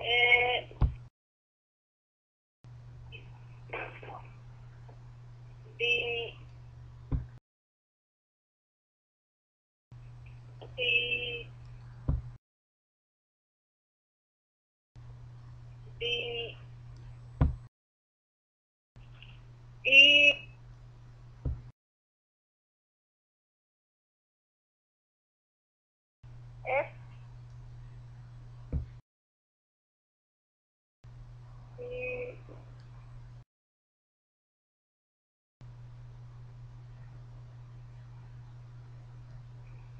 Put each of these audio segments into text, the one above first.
A B C D E F G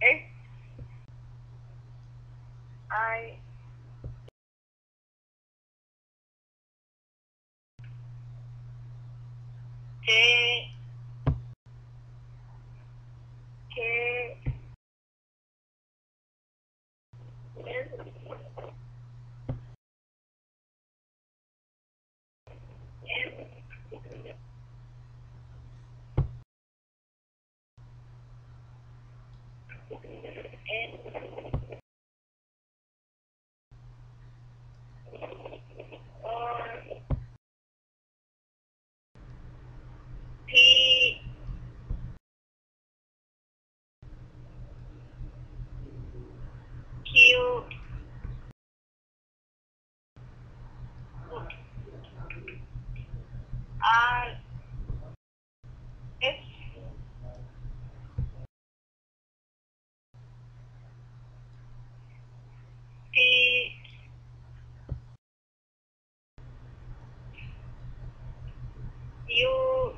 H I J K L M N R P Q R S T U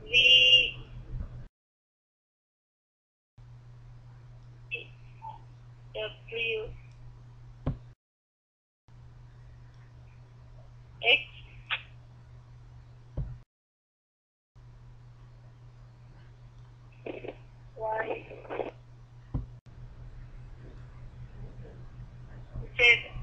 V W X Y Z.